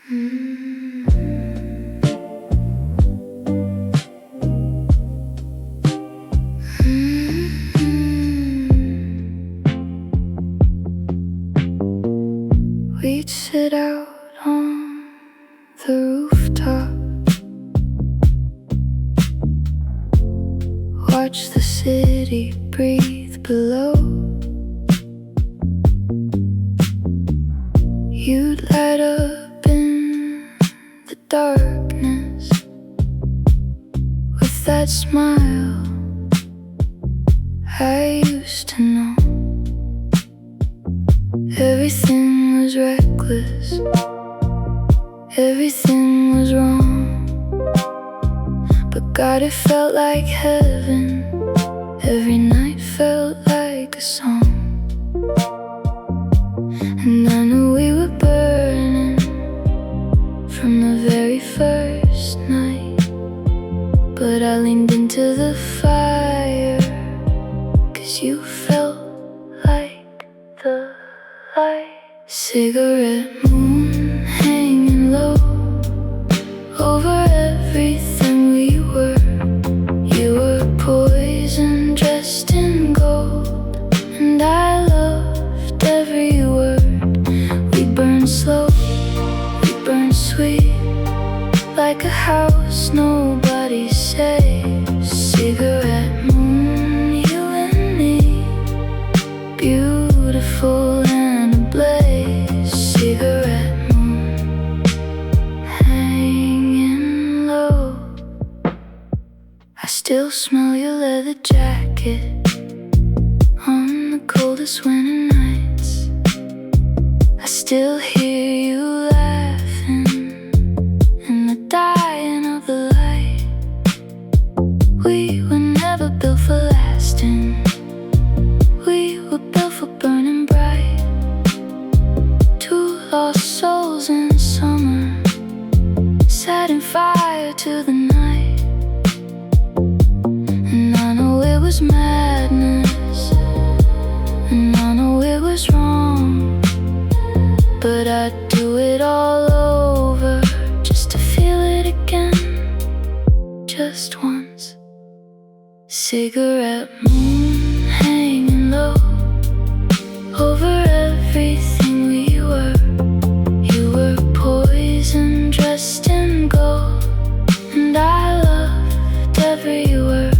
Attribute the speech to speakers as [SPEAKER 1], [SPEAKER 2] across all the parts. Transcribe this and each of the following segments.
[SPEAKER 1] We'd sit out on the rooftop, watch the city breathe below. You'd light up in the darkness with that smile I used to know. Everything was reckless, everything was wrong, but God, it felt like heaven. Every night felt like a song. And I knew we were burning from the very first night, but I leaned into the fire, 'cause you felt like the light. Cigarette moon hanging low over everything we were. You were poison dressed in gold, and I loved every word. We burned slow, we burned sweet, like a house nobody saves. Cigarette moon, you and me, beautiful and ablaze. Cigarette moon, hanging low. I still smell your leather jacket on the coldest winter nights. I still hear you laughing in the dying of the light. We were never built for lasting, we were built for burning bright. Two lost souls in summer, setting fire to the night. And I know it was madness, and I know it was wrong, but I'd do it all over just to feel it again, just once. Cigarette moon hanging low over everything we were. You were poison dressed in gold, and I loved every word.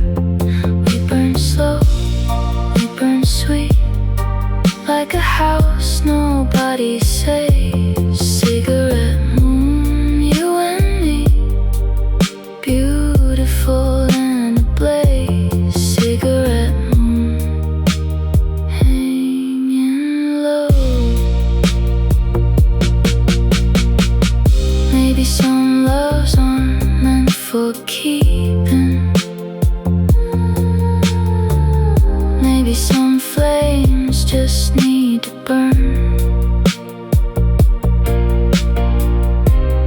[SPEAKER 1] We burned slow, we burned sweet, like a house nobody saves. Cigarette moon, you and me, beautiful and ablaze. Cigarette moon, hanging low. Maybe some loves aren't meant for keeping. Maybe some flames just need to burn.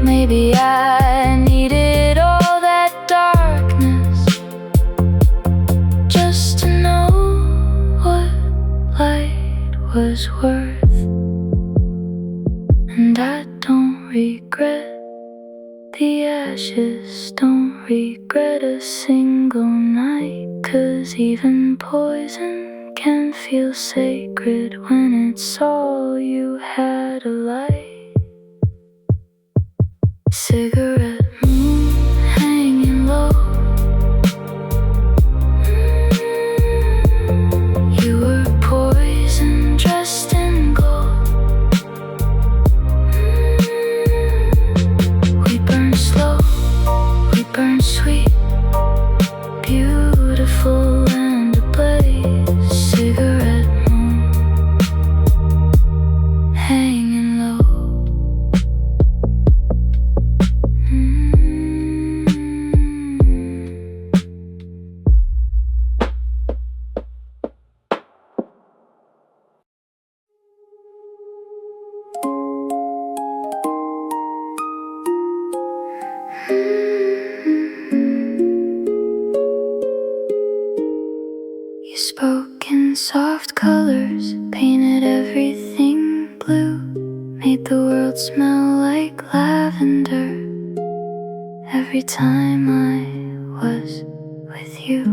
[SPEAKER 1] Maybe I needed all that darkness just to know what light was worth. And I don't regret the ashes, don't regret a single night, 'cause even poison can feel sacred when it's all you had, a light. Cigarette moon hanging low. You were poison dressed in gold. We burned slow, we burned sweet, beautiful and ablaze. Cigarette moon hanging low. smell like lavender every time I was with you.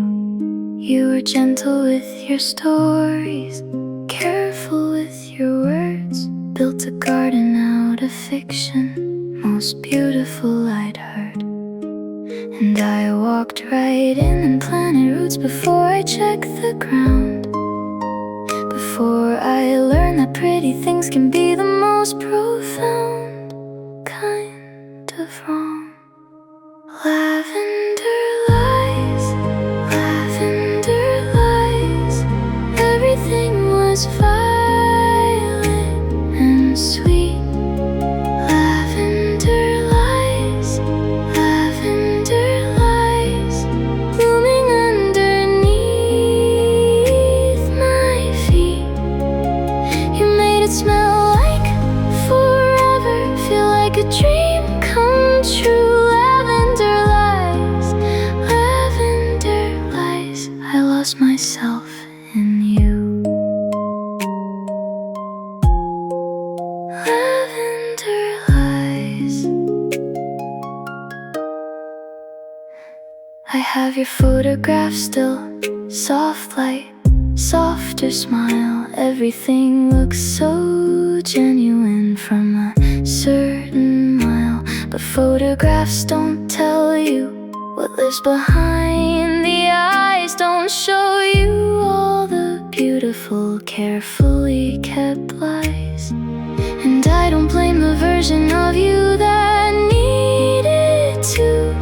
[SPEAKER 1] You were gentle with your stories, careful with your words, built a garden out of fiction, most beautiful I'd heard. And I walked right in and planted roots before I checked the ground, before I learned that pretty things can be the most profound kind of wrong. Lavender lies, lavender lies. Everything was violet and sweet. Lavender lies, lavender lies, blooming underneath my feet. You made it smell like forever, feel like a dream come true. I lost myself in you. Lavender lies. I have your photograph still, soft light, softer smile. Everything looks so genuine from a certain mile. But photographs don't tell you what lives behind the eyes, don't show you all the beautiful, carefully kept lies. And I don't blame the version of you that needed to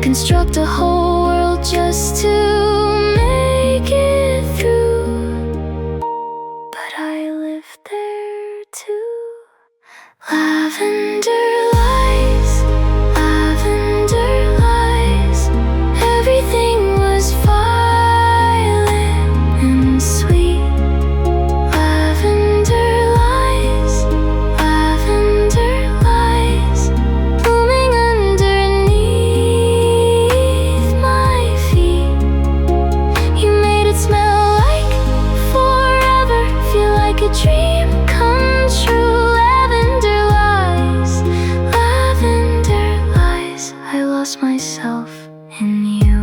[SPEAKER 1] construct a whole world just to make it through. But I lived there too. Lavender lies, lavender lies. Everything was violet and sweet. Lavender lies, lavender lies, blooming underneath my feet. You made it smell like forever, feel like a dream come true. Lavender lies, lavender lies. I lost myself in you.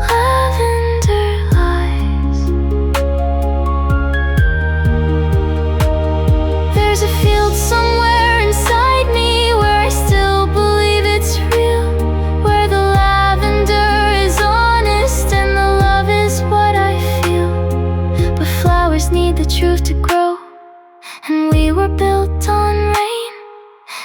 [SPEAKER 1] Lavender lies. There's a field somewhere inside me where I still believe it's real, where the lavender is honest and the love is what I feel. But flowers need the truth to grow, and we were built on rain.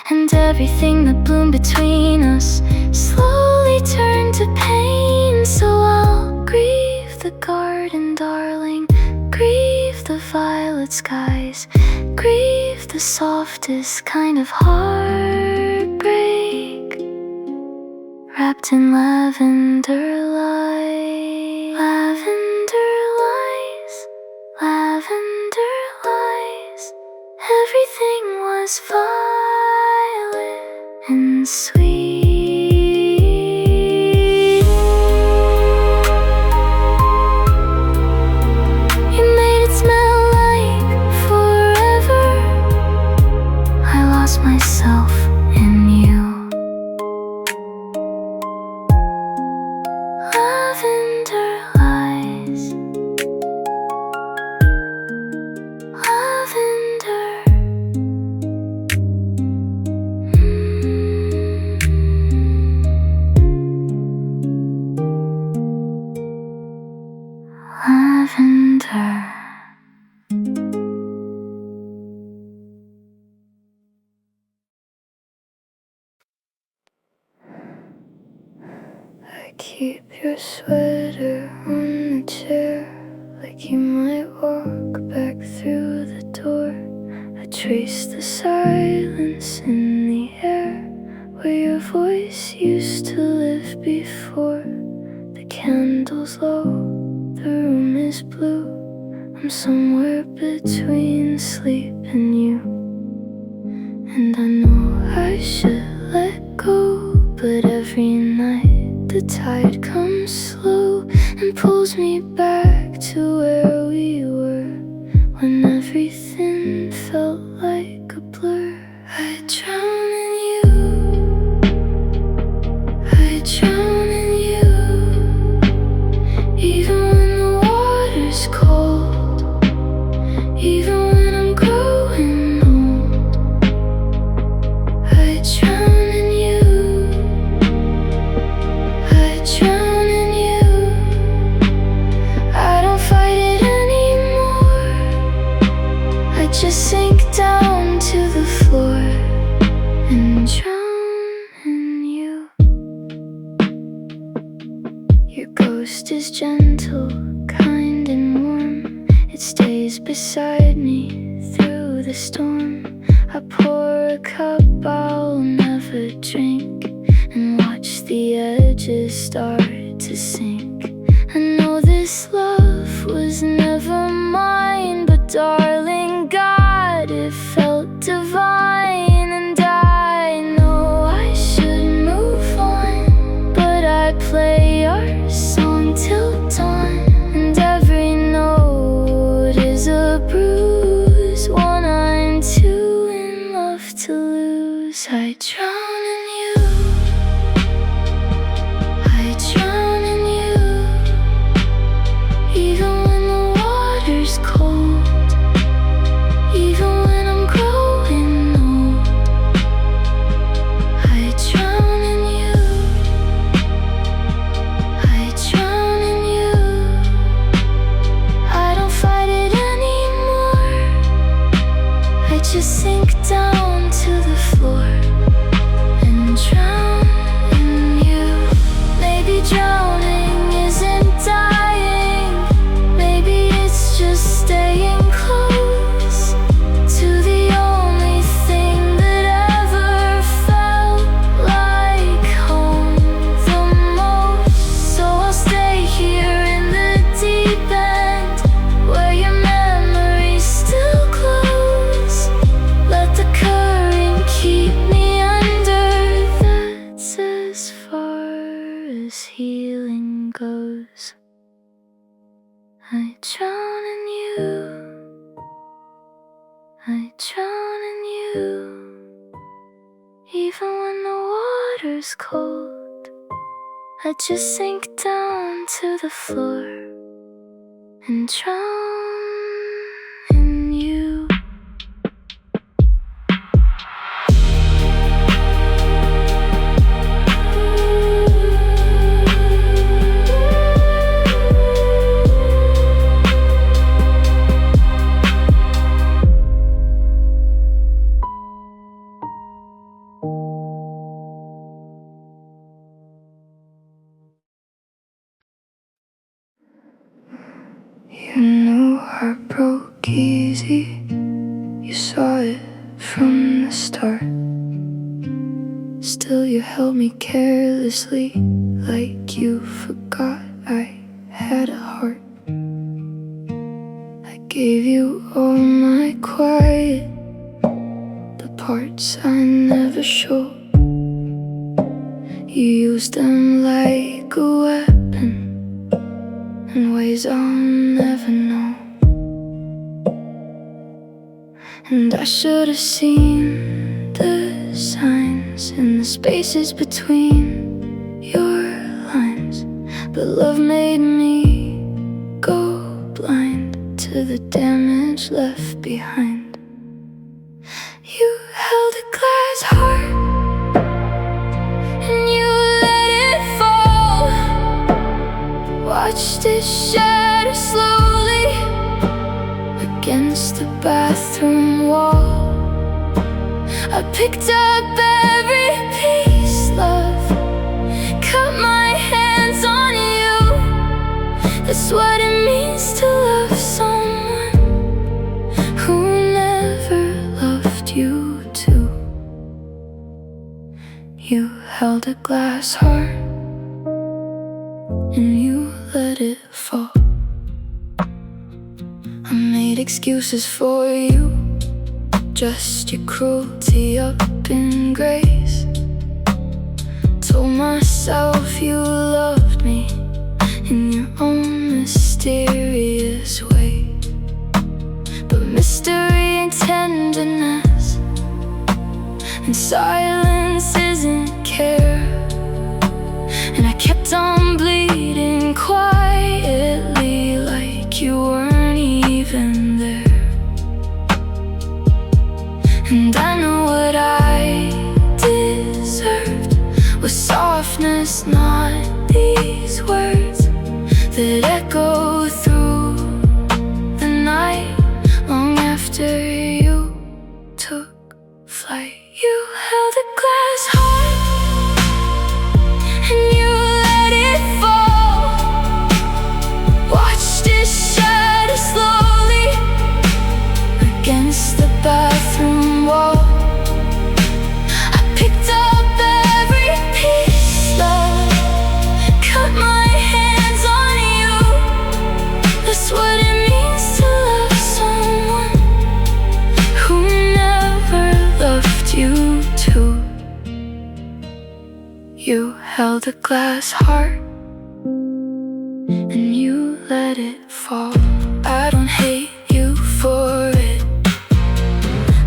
[SPEAKER 1] And everything that bloomed between us slowly turned to pain. So I'll grieve the garden, darling, grieve the violet skies, grieve the softest kind of heartbreak, wrapped in lavender lies. Lavender lies, lavender lies. Everything was violet and sweet. You made it smell like forever. I lost myself in you. Lavender lies, lavender. Lavender. I keep your sweater on the chair, like you might walk back through the door. I trace the silence in the air, where your voice used to live before. The candle's low, the room is blue. I'm somewhere between sleep and you. And I know I should let go, but every night the tide comes slow and pulls me back to where we were when everything felt like a blur. I drown in you, I drown in you. Even when the water's cold, even when I'm growing old, I drown in you, I drown in you. I don't fight it anymore, I just sink down to the floor and drown in you. Your ghost is gentle, kind and warm. It stays beside me through the storm. I pour a cup I'll never drink and watch the edges start to sink. I know this love was never mine, but darling God, it felt divine. And I know I should move on, but I play our song till dawn. And every note is a bruise, one I'm too in love to lose. I drown in you, I drown in you. Even when the water's cold, even when I'm growing old, I drown in you, I drown in you. I don't fight it anymore, I just sink down to the floor and drown in you. Maybe drowning isn't dying, maybe it's just staying close to the only thing that ever felt like home the most. So I'll stay here in the deep end, where your memories still close. Let the current keep me under, that's as far as healing goes. I drown in you, I drown in you. Even when the water's cold, I just sink down to the floor and drown in you. You knew heart broke easy, you saw it from the start. Still you held me carelessly, like you forgot I had a heart. I gave you all my quiet, the parts I never showed. You used them like a weapon in ways I'll never know. And I should have seen the signs in the spaces between your lines, but love made me go blind to the damage left behind. You held a glass heart and you let it fall, watched it shatter slowly against the bathroom wall. I picked up every piece, love, cut my hands on you. That's what it means to love someone who never loved you too. You held a glass heart and you let it fall. I made excuses for you, dressed your cruelty up in grace. Told myself you loved me in your own mysterious way, but mystery and tenderness silence isn't care. And I kept on bleeding quietly, like you weren't even there. And I know what I deserved was softness, not these words that echo through the night long after you took flight. You held a glass heart and you let it fall. Watched it shatter slowly against the bathroom wall. I picked up every piece, love, cut my hands on you. That's what it means to love someone who never loved you too. You held a glass heart and you let it fall. I don't hate you for it,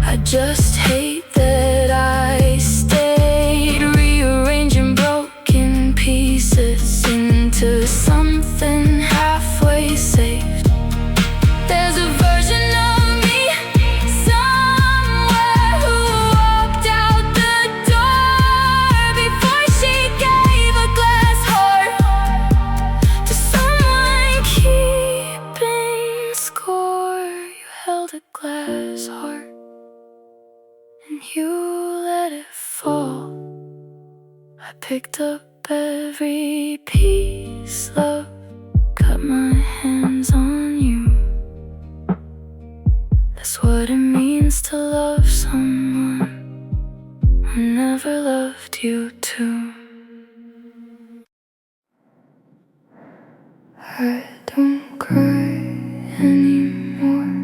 [SPEAKER 1] I just hate that I stayed, rearranging broken pieces into something halfway saved. There's a version of me somewhere who walked out the door before she gave a glass heart to someone keeping score. You held a glass heart and you let it fall. I picked up every piece, love, cut my hands on you. That's what it means to love someone who never loved you too. I don't cry anymore.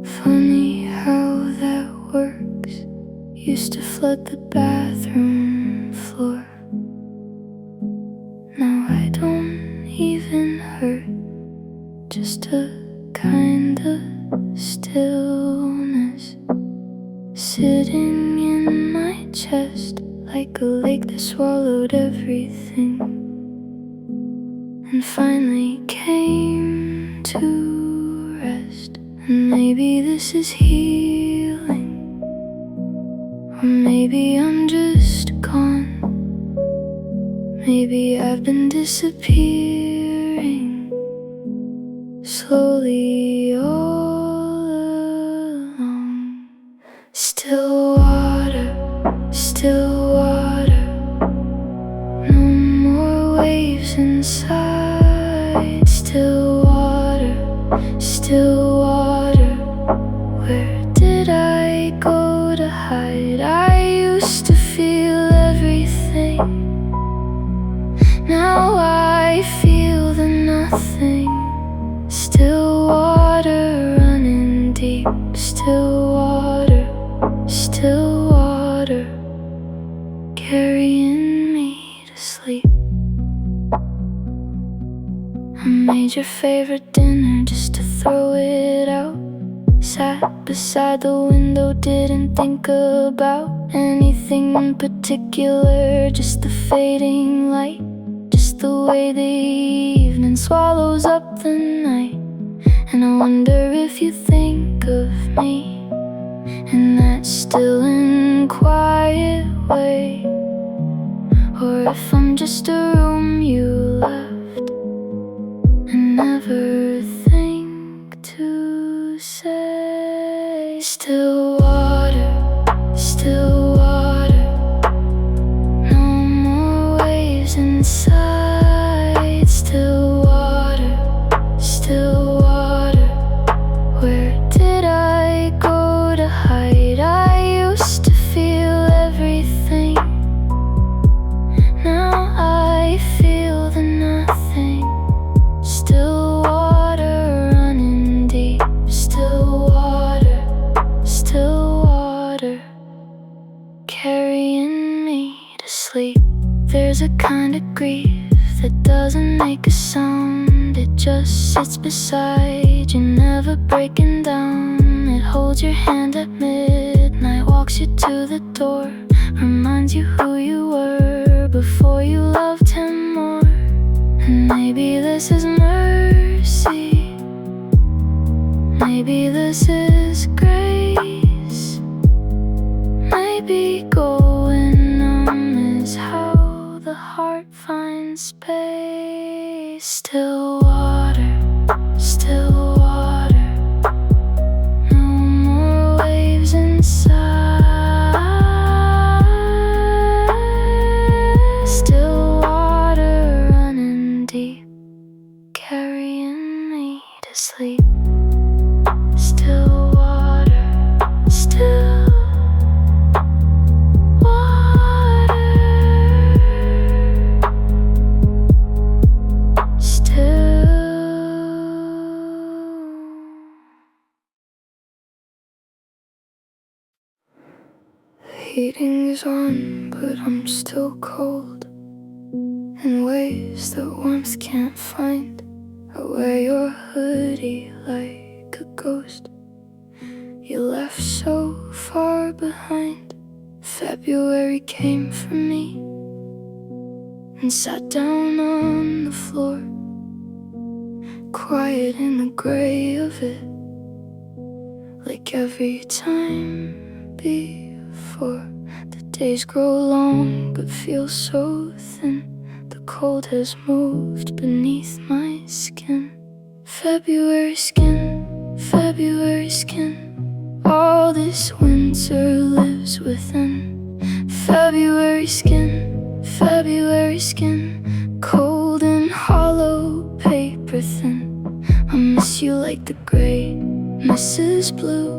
[SPEAKER 1] Funny how that works. Used to flood the bathroom floor. Now I don't even hurt, just a kind of stillness sitting in my chest, like a lake that swallowed everything and finally came to rest. And maybe this is healing, or maybe I'm just gone. Maybe I've been disappearing slowly all along. Still water, no more waves inside. Still water, where did I go to hide? I used to feel everything, now I feel the nothing. Still water running deep. Still water carrying me to sleep. I made your favorite dinner just to throw it out. Sat beside the window, didn't think about anything in particular, just the fading light, just the way the evening swallows up the night. And I wonder if you think of me in that still and quiet way, or if I'm just a room you left and never think to say. Still water, no more waves inside. Still water, where did I go to hide? I used to feel everything, now I feel the nothing. Still water running deep. Still water carrying me to sleep. There's a kind of grief that doesn't make a sound. It just sits beside you, never breaking down. It holds your hand at midnight, walks walks you to the door, reminds you who you were before you loved him more. And maybe this is mercy, maybe this is grace, maybe going numb is how the heart finds space. Still water, still water, no more waves inside. Still water running deep, carrying me to sleep. Still water, still water, still. The heating is on, but I'm still cold in ways that warmth can't find. I wear your hoodie like a ghost. You left so far behind. February came for me and sat down on the floor, quiet in the gray of it, like every time before. The days grow long but feel so thin. The cold has moved beneath my skin. February skin, February skin, all this winter lives within. February skin, February skin, cold and hollow, paper thin. I miss you like the gray Mrs. Blue.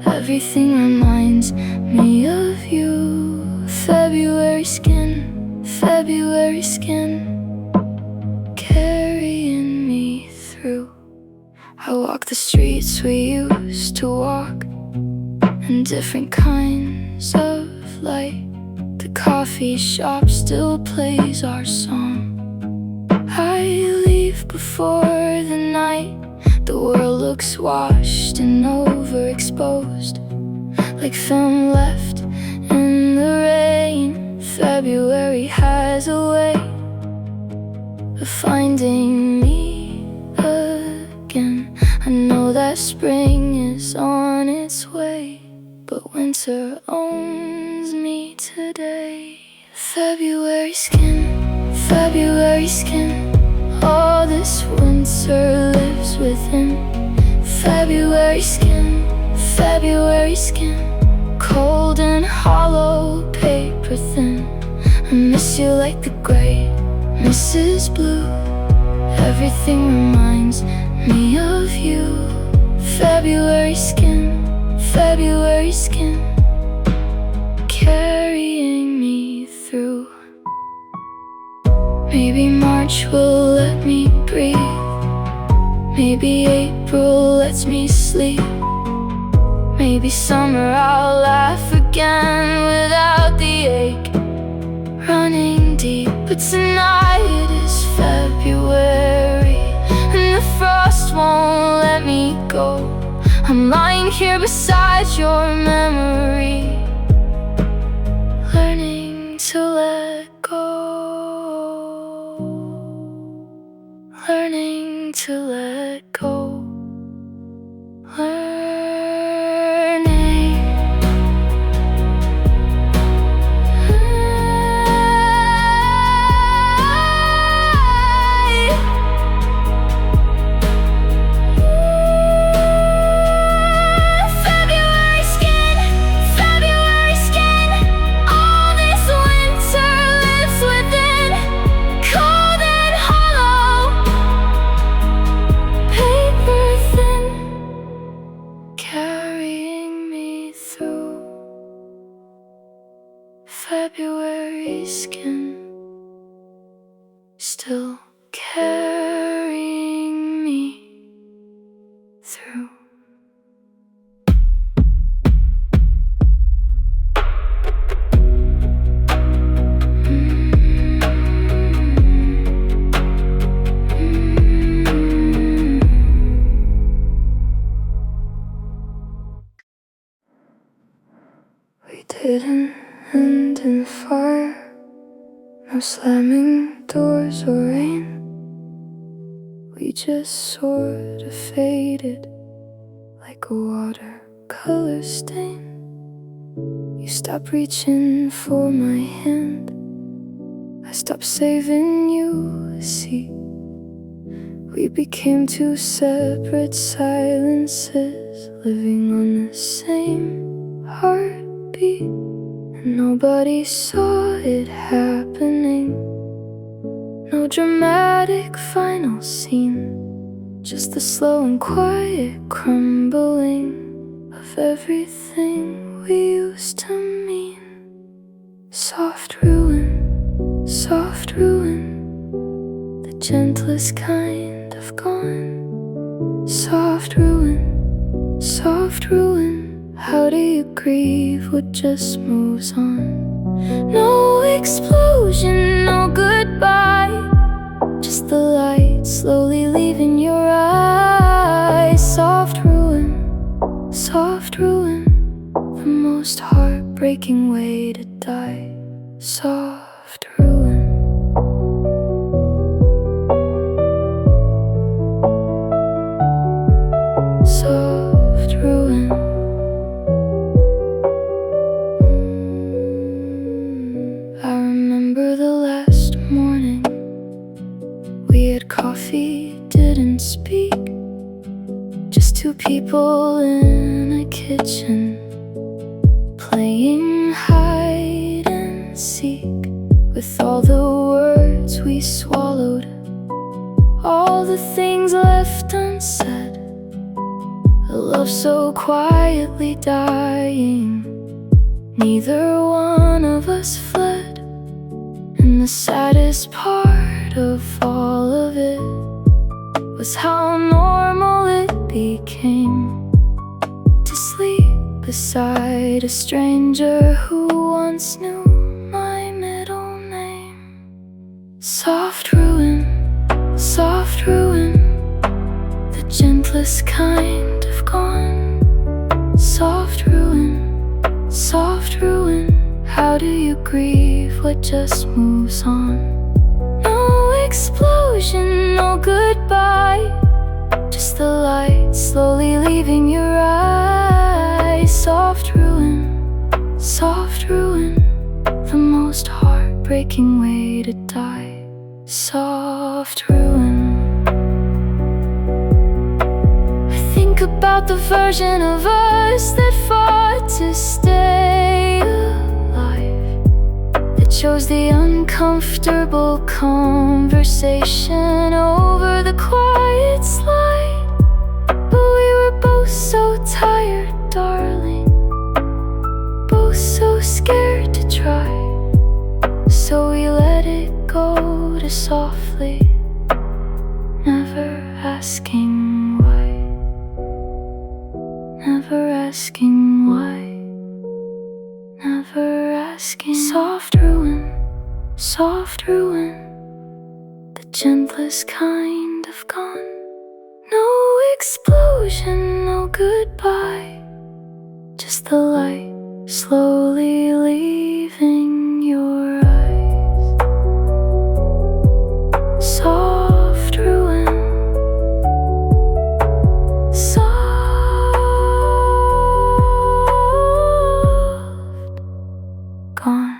[SPEAKER 1] Everything reminds me of you. February skin, February skin, carrying me through. I walk the streets we used to walk, and different kinds of light. The coffee shop still plays our song. I leave before the night. The world looks washed and overexposed, like film left in the rain. February has a way of finding me again. I know that spring is on its way, but winter owns me today. February skin, February skin, all this winter lives within. February skin, February skin, cold and hollow, paper thin. I miss you like the gray Mrs. Blue. Everything reminds me of you. February skin, February skin, carrying me through. Maybe March will let me breathe. Maybe April lets me sleep. Maybe summer I'll laugh again without the ache running deep. But tonight is February, and the frost won't let me go. I'm lying here beside your memory, learning to let go, learning to let go, learning. February skin, February skin, all this winter lives within. Cold and hollow, paper thin, carrying me through. February skin, still carrying me through. didn't end in fire, no slamming doors or rain. We just sort of faded like a watercolor stain. You stopped reaching for my hand, I stopped saving you a seat. We became two separate silences, living on the same heartbeat, and nobody saw it happening. No dramatic final scene, just the slow and quiet crumbling of everything we used to mean. Soft ruin, the gentlest kind of gone. Soft ruin, how do you grieve what just moves on? No explosion, no goodbye, just the light slowly leaving your eyes. Soft ruin, the most heartbreaking way to die. Soft ruin. Soft ruin. I remember the last morning we had coffee, didn't speak, just two people in a kitchen playing hide and seek. With all the words we swallowed, all the things left unsaid, a love so quietly dying. Neither one of us fled, and the saddest part of all of it was how normal it became to sleep beside a stranger who once knew my middle name. Soft ruin, the gentlest kind of gone. Soft ruin, how do you grieve what just moves on? No explosion, no goodbye, just the light slowly leaving your eyes. Soft ruin, the most heartbreaking way to die. Soft ruin. I think about the version of us that fought to stay alive, that chose the uncomfortable conversation over the quiet slide. But we were both so tired, darling, both so scared to try, so we let it go to softly, never asking why, never asking why, never asking. Soft ruin, the gentlest kind of gone. No explosion, no goodbye, just the light slowly leaving your eyes. Soft ruin, soft gone.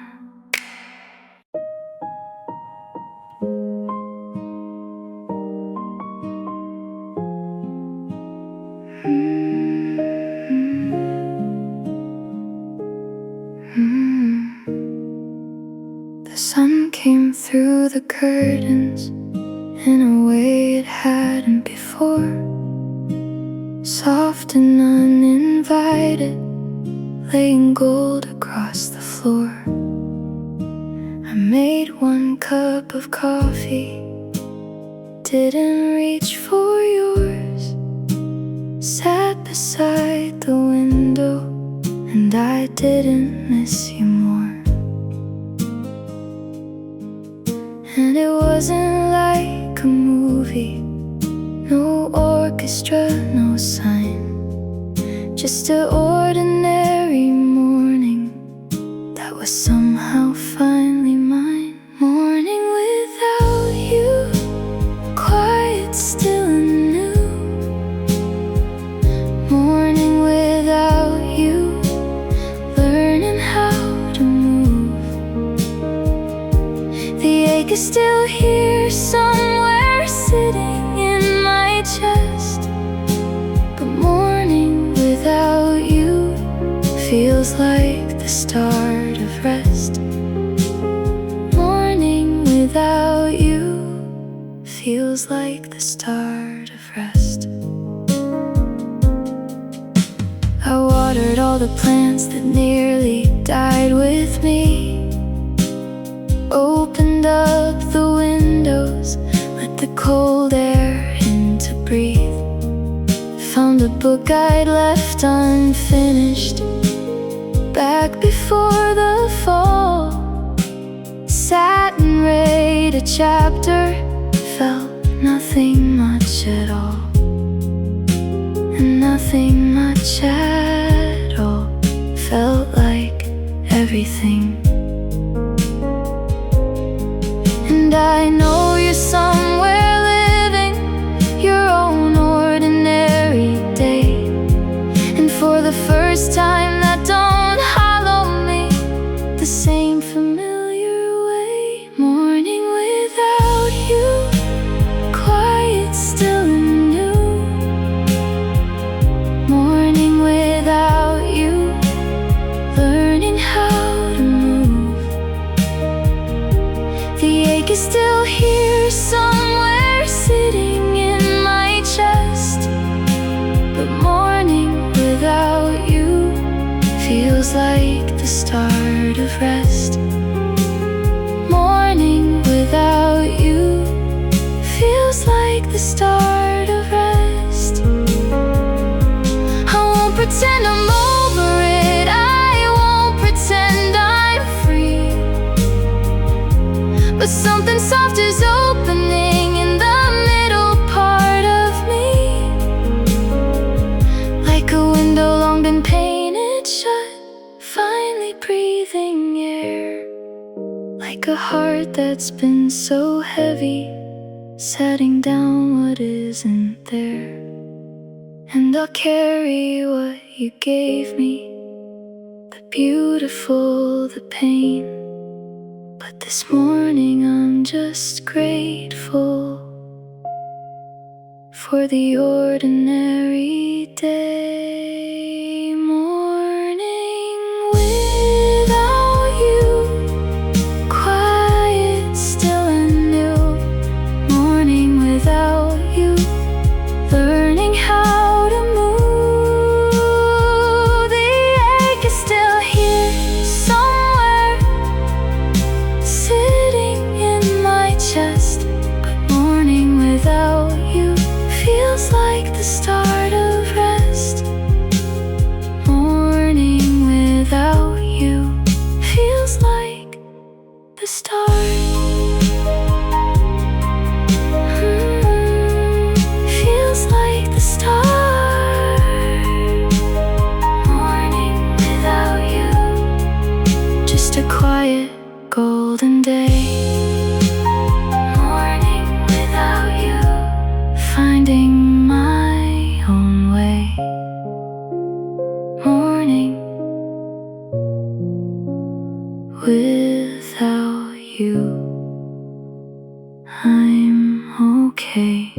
[SPEAKER 1] The sun came through the curtains in a way it hadn't before, soft and uninvited, laying gold across the floor. I made one cup of coffee, didn't reach for yours, sat beside the window, and I didn't miss you more. And it wasn't like a movie, no orchestra, no sign, just an ordinary morning somehow finally mine. Morning without you, quiet, still and new. Morning without you, learning how to move. The ache is still here somewhere, sitting in my chest. But morning without you feels like the start of rest. Morning without you feels like the start of rest. I watered all the plants that nearly died with me, opened up the windows, let the cold air in to breathe. Found a book I'd left unfinished back before the fall. Sat and read a chapter, felt nothing much at all. And nothing much at all felt like everything. And I know you're somewhere living your own ordinary day. And for the first time that don't hollow me the same familiar way. Morning without you, quiet, still and new. Morning without you, learning how to move. The ache is still here somewhere, sitting in my chest. But morning without you feels like the start of rest. Morning without you feels like the start of rest. I won't pretend I'm over it, I won't pretend I'm free. But something soft is opening in the middle part of me, like a window long been painted shut, finally breathing air. Like a heart that's been so heavy, setting down what isn't there. And I'll carry what you gave me, the beautiful, the pain. But this morning I'm just grateful for the ordinary day. Morning without you, quiet, still and new. Morning without you, learning how to move. The ache is still here somewhere, sitting in my chest. But morning without you feels like the start of rest. Morning without you feels like the start. Feels like the start. Morning without you, just a quiet golden day. Morning without you, finding my own way. Morning without you, I'm okay.